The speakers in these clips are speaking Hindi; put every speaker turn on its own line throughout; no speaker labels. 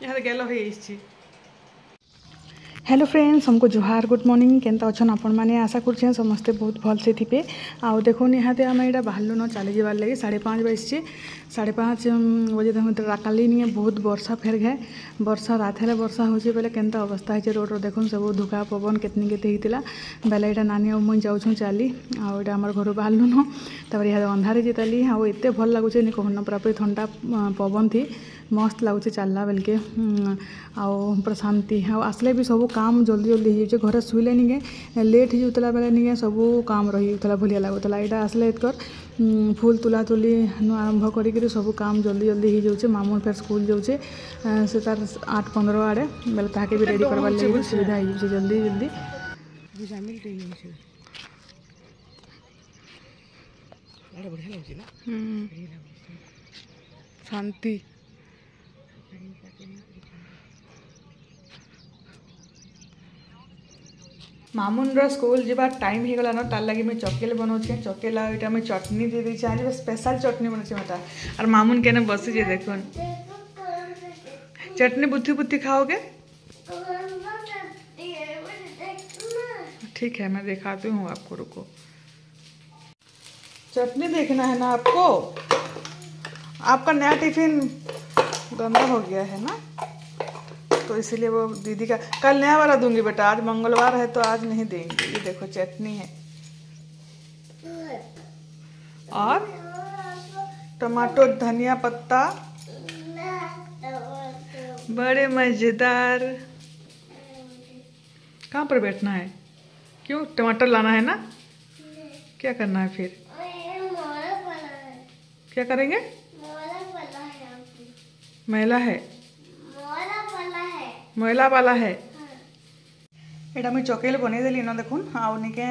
यहाँ गेलो हो।
हेलो फ्रेंड्स, हमको जुहार गुड मॉर्निंग। केनता अच्छन आपण मैंने आशा कर समस्ते बहुत भल से थे। आउ देखो निहाते आम यहाँ बाहर चली जाबार लगे 5:30 बजे 5:30 बजे देखो काली नहीं बहुत वर्षा फेर घे वर्षा रात हेले वर्षा होचे बेले केनता अवस्था है रोड देखो सब धुका पवन केतनी केते होता बेले यहाँ नानी और मुई जाऊँ चली आउटा आम घर बाहर न तब यहाँ अंधारे जेतली आउ एत भल लगुचे नहीं कहून पूरा पूरी ठंडा पवन थी मस्त लगुच चलला बेल के आउ पूरा शांति आसले भी सब काम जल्दी जल्दी हो घरे शुले नहीं लेट होता बेले नहीं सब काम रही भाया लगुला यहाँ आसले एतकर फूल तुला तुली आरंभ कर सब काम जल्दी जल्दी हो जाऊे मामू फिर स्कूल जाऊे से तार 8:15 आड़े बेले ताके भी रेडी करवार लगे सुविधा हो जल्दी जल्दी शांति मामुन स्कूल जावार टाइम हो गला तार लगे मुझे चकेल बनाऊे चकेल आटा मुझे चटनी दे दी आज स्पेशल चटनी बनाऊे मत और मामुन के बसी देख चटनी बुद्धि बुद्धि खाओगे ठीक है मैं दिखाती हूँ आपको रुको चटनी देखना है ना आपको आपका नया टिफिन गंदा हो गया है ना तो इसीलिए वो दीदी का कल नया वाला दूंगी बेटा आज मंगलवार है तो आज नहीं देंगे। ये देखो चटनी है और टमाटो धनिया पत्ता बड़े मजेदार। कहाँ पर बैठना है क्यों टमाटर लाना है ना क्या करना है फिर क्या करेंगे मैला है मैला वाला है यहाँ मुझे चकेल बनईदेली न देखुन आउनिके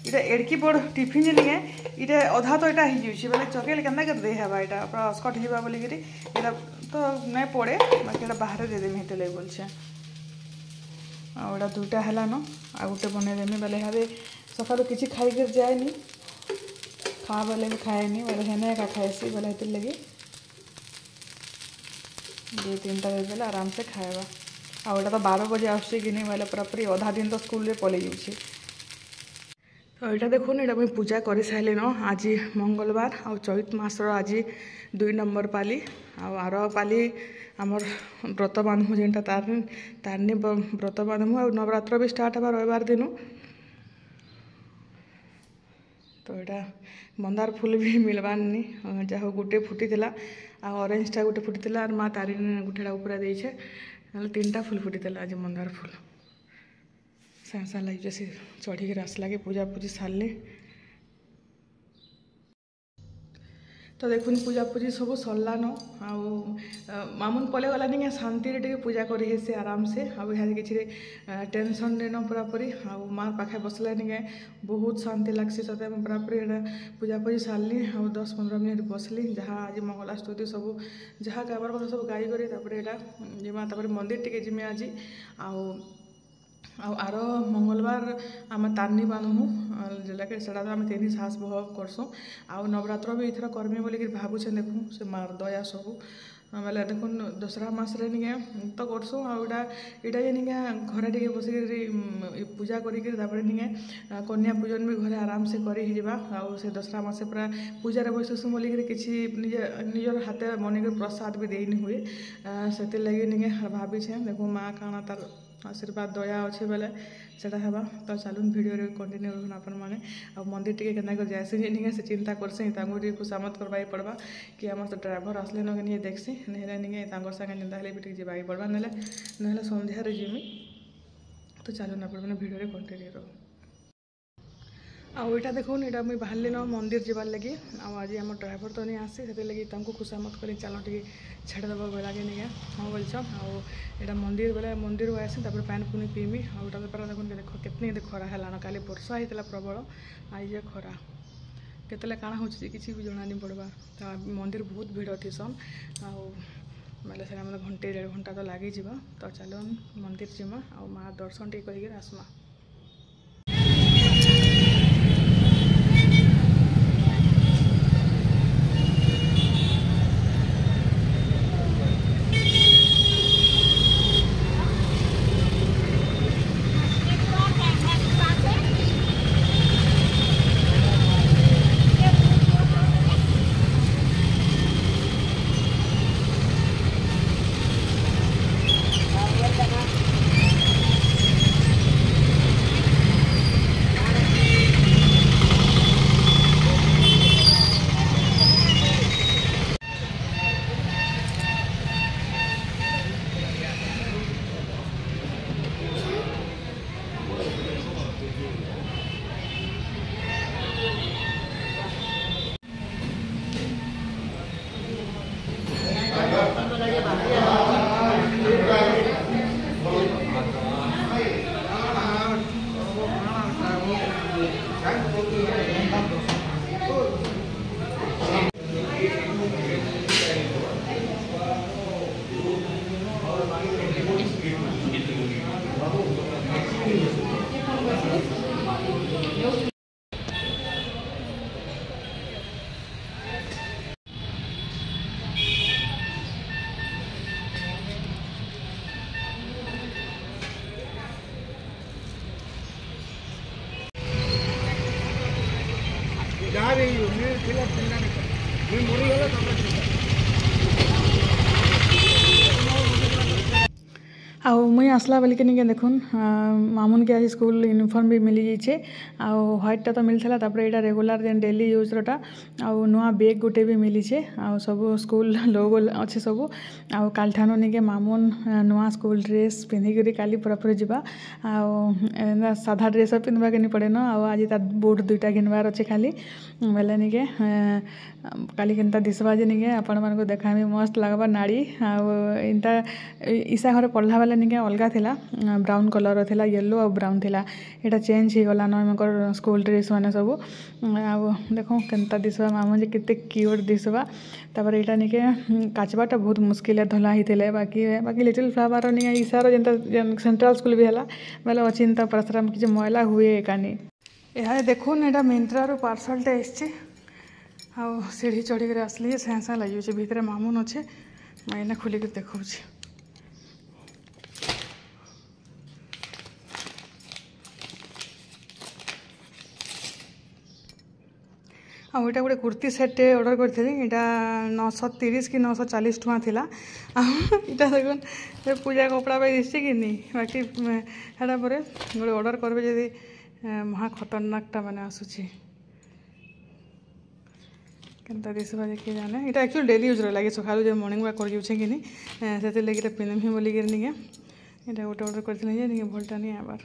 इटा एड़की बड़ टिफिन जे निके इटा अधा तो यहाँ हो बोले चकेल केन्ता कर दे हेबा इटा पूरा अस्कट होगा बोलिकी इटा तो नहीं पड़े बाकी इटा बाहर देदेमी हेते लगे बोलछे आउटा दुटा है न आ गोटे बनईदेमी बोले यहाँ सकालू किसी खाई जाएनी खा बोले खाएनी बोले हेने एका खाएसी बोले हेते लगे 2-3टा देदेले आराम से खाएगा आउटा तो 12 बजे आसुचे कि नहीं बोले पूरा पूरी आधा दिन तो स्कूल रे पलि जाऊँगी। तो यहाँ देखो यहाँ मुझे पूजा कर सारे न आज मंगलवार आ चैत मासर आज 2 नंबर पाली आर पाली आमर व्रत बांधमु जेनटा तारनी व्रत बांधमु आ नवरात्र भी स्टार्ट हवा रविवार दिन तो यहाँ मंदार फूल भी मिलवानी जहाँ गोटे फुटी आ ऑरेंजटा गोटे फुटी और माँ तारिणी गोटेटा ऊपर देछे ना 3टा फूल फुटी आज मंदार फूल साँ लगे से चढ़ी आसला के पूजा पूजी सारे तो देखुन पूजा पूजी सब सरला न मामुन पले गला नहीं शांति टे पूजा करी से आराम से आउ यहाँ किसी टेंशन नहीं पूरा पूरी माँ पाखे बसले नहीं बहुत शांति लगसी सते पूरा पूरी पूजा पूजी सारली आ 10-15 मिनट बसली जहाँ आज मंगला स्तुति सब जहाँ गावर कथा सब गाई करी जीमा मंदिर टे जिमे आज आर मंगलवार आम तारनी बांधमु जेलाके सेटा तो आम 3 साहस बह करसुँ आ नवरात्र भी इथर करमी बोलिक भावुचे देखूँ से मार दया सब बोले देखुन दसरा मासरे नहीं तो करसुँ आटा ये नहीं घरे टे बसिक पूजा करिक कन्या पूजन भी घरे आराम से कर से दसरा मासे पूरा पूजा बसुँ बोलिक किसी निजर हाथे मन प्रसाद भी देनी हुए से लगे नहीं भावीछे देखो माँ काना तार आशीर्वाद दया अच्छे बेले से तो चलून भिडियो कंटिन्यू करूँ आपण मैंने आ मंदिर टे के जाएसी नहीं से चिंता करसी टे खुशामत करवाई पड़वा कि आम तो ड्राइवर आसले नहीं देखसी नहीं सागे जेनता भी जावाई पड़वा ना सन्धार जिमी तो चलून आपण मैंने भिडियो कंटिन्यू करूँ आईटा देखुन यहाँ मुझे बाहर न मंदिर जाबार लगे आज आम ड्राइवर तो नहीं आसी से लगे खुशामत कर चल टे छाड़देव बेलागे नहीं हाँ बोलछ आटा मंदिर बेले मंदिर आसी पैन पुनी पीमी आटा देखो देख कितनी खरा है काली वर्षा होता प्रबल आज खरा केतले काଣା हो किसी भी जना नहीं पड़वा तो मंदिर बहुत भीड़ थीसन आले से घंटे 1.5 घंटा तो लगी तो चलो मंदिर जीमा आ माँ दर्शन टे कर आसमा।
जहाँ रही हो मैं चिल्ला चिल्ला नहीं कर मैं मरी गला तब
आउ मुई आसला बेल के निके देखुन मामुन के आज स्कूल यूनिफॉर्म भी मिली जाइए आउ व्हाइटा तो मिलता तापर यहाँ रेगुलर जेन डेली यूज रोटा आउ नुआ बेग गोटे भी मिली आउ सब स्कूल लोगो अच्छे सब आउ काल ठानु निके मामुन नुआ स्कूल ड्रेस पिंधिकी काली पूरापूरी जावा आउ साधा ड्रेस पिंधवा के नहीं पड़े न आउ आज तार बुट दुईटा घिनबार अच्छे खाली बेले निके काली केनता दिसवा जे निके आपण मानको देखामी मस्त लगवा नाड़ी आउ इनता ईसा घर पढ़ला वाला निके अलगा थिला ब्राउन कलर थिला येलो और ब्राउन थिला एटा चेंज ही गला न हमकर स्कूल ड्रेस माने सब आउ देखो केनता दिसवा मामू जे केते क्यूट दिसवा तापर एटा निके काचबाटा बहुत मुश्किल धला ही थिले बाकी बाकी लिटिल फ्लावर निके ईसार जेनता सेंट्रल स्कूल भी हला बेले अचिंता परसराम कि मैला हुए एकानी यहाँ देखुन एटा मिंत्रा रो पार्सल टे एसचे आउ सीढ़ी चढ़ी कर आसली साँ साँ लगे भितर मामुन अच्छे मैं खोलिक देखा आईटा गोटे कुर्ती सेट ऑर्डर करी यहाँ 930 कि 940 टଙ୍କା थिला इटा देखुन पूजा कपड़ा पे दिशे कि नहीं बाकी हेटा पर गोटे ऑर्डर करबे जदि महा खतरनाकटा माने आसुची केनता दिसवा देखिए जाने यहाँ एक्चुअली डेली यूज लगे सकालू जो मॉर्निंग वॉक कर जाऊे कि नहीं से लगे पिंधमी बोलिक निके यहाँ गोटे ऑर्डर करें भलटा नहीं आबार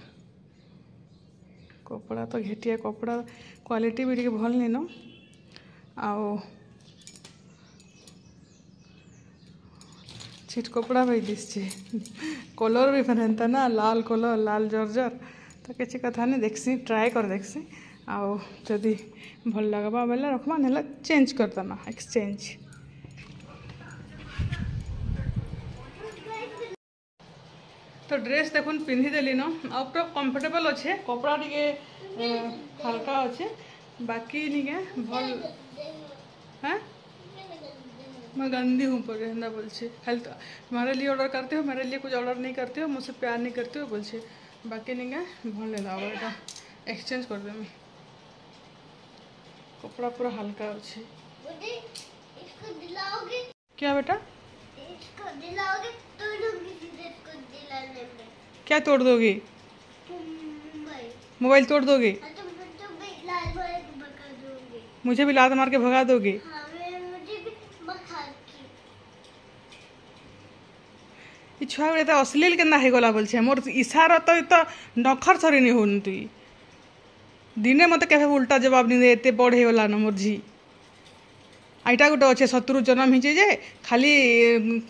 कपड़ा तो घेटिया कपड़ा क्वालिटी भी भल नहीं न आओ छिट कपड़ा भी दिशे कलर भी फरेंता ना लाल कलर लाल जर्जर तो किसी कथा नहीं देखसी ट्राए कर देखसी आओ जदि भल लगवा बेले रखमा ना चेंज करता ना एक्सचेंज तो ड्रेस देखुन पिंधि देली न आ पूरा कंफर्टेबल अच्छे कपड़ा टिके हल्का अच्छे बाकी निके भल हैं मैं गंदी हूँ पर रहना बोल छे हेल्थ तुम्हारे लिए ऑर्डर करते हो मेरे लिए कुछ ऑर्डर नहीं करते हो मुझसे प्यार नहीं करते हो बोल छे बाकी निके भल ले लाओ बेटा एक्सचेंज कर देमी कपड़ा पूरा हल्का अच्छे
इसको दिलाओगे
क्या बेटा
इसको दिलाओगे तोड़ दूंगी इसको दिलाने में
क्या तोड़ दोगी मोबाइल तोड़ दोगी
तो लाल मार के भगा दूंगी
मुझे भी लात मार के भगा दोगी
हाँ मुझे भी भगा की
छुआ बेले तो अश्लील केना हो गला बोल मोर इशारा तो नखर थरी नहीं होन तुई दिने मत के उल्टा जवाब नहीं दे एते बड़ हो गला न मोर झी आईटा गोटे अच्छे शत्रु जन्म ही जे खाली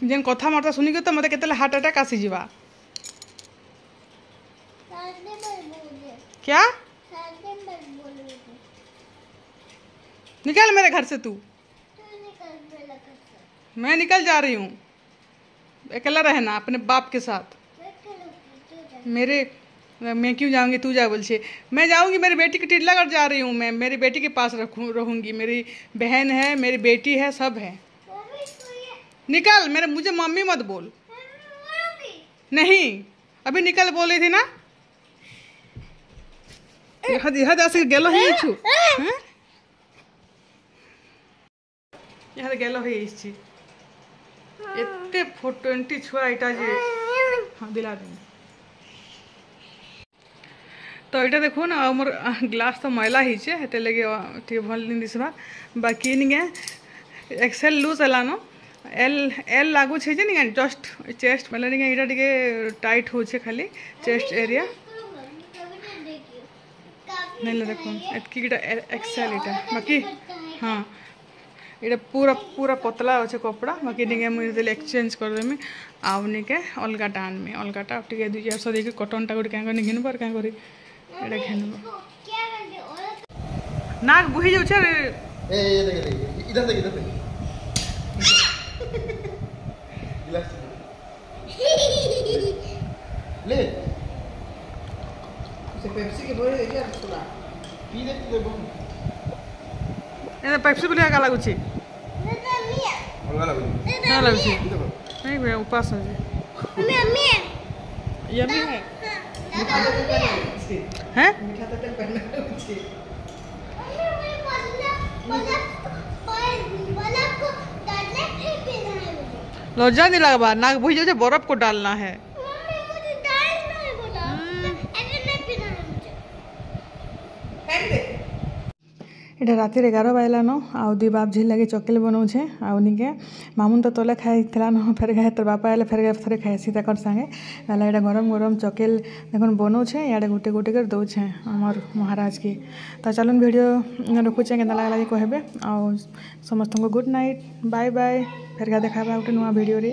जेन कथा मर्ता सुनिक तो मत के हार्ट अटैक आसी जावा क्या निकल मेरे घर से तू मैं निकल जा रही हूँ अकेला रहना अपने बाप के साथ मेरे मैं क्यों जाऊंगी तू जा बोल छे मैं जाऊंगी मेरी बेटी की टिल्ला कर जा रही हूँ मैं मेरी बेटी के पास रहूंगी मेरी बहन है मेरी बेटी है सब है निकल मेरे मुझे मम्मी मत बोल नहीं अभी निकल बोली थी ना यहाँ जासे गेलो ही छु यहाँ गेलो ही छि एते 420 छुआ इटा जे हाँ दिला देंगे तो यहाँ देखो ना मोर ग्लास तो मैला ही हेते लगे टे भल नहीं दिसवा बाकी निके एक्सेल लूज है न एल एल लागू छे जे निके जस्ट चेस्ट मतलब निके इटा टिके टाइट हो छे खाली चेस्ट एरिया नहीं ले देखो एतकी गिटा एक्सेल इटा बाकी हाँ इटा पूरा पूरा पतला अच्छे कपड़ा बाकी निके मुझे एक्सचेंज कर देमी आउ निके अलगाटा आनमी अलगाटा टिके 200 देके कटनटा गोटे क्या घिन पर क्या करी एटा घेनबो नाक बुही जाउ छे
ए देख इधर देख गिलास ले से पेप्सी के बोले क्या सुना पी दे तू बम
ए पेप्सी बोले का लागु छी
अलगा लागु
ना लागु छी नहीं बे उपास हो जे
मम्मी
यम्मी है हैं
मीठा तो पहले छी
मम्मी बल्ब को डालने नहीं पीना है मुझे।
लज्जा नहीं लगा नाक भूज जो बर्फ को डालना है।
मम्मी मुझे डालना है बोला। ऐसे नहीं पीना है मुझे।
इटा राति 11 बाजलान आउ दुई बाप झी लगे चकेल बनाऊे आउ निके मामुन तो तले खाई न फेर गए तर बापा आए फेर थे खाइसी तक संगे ना यहाँ गरम गरम चकेल देखन बनाऊे इे गोटे गोटे कर दौचे आमर महाराज की। तो चलन वीडियो रखुचे के लगे कहबे आउ समस्त को गुड नाइट बाय बाय फेर देखा गोटे नुआ वीडियो रे।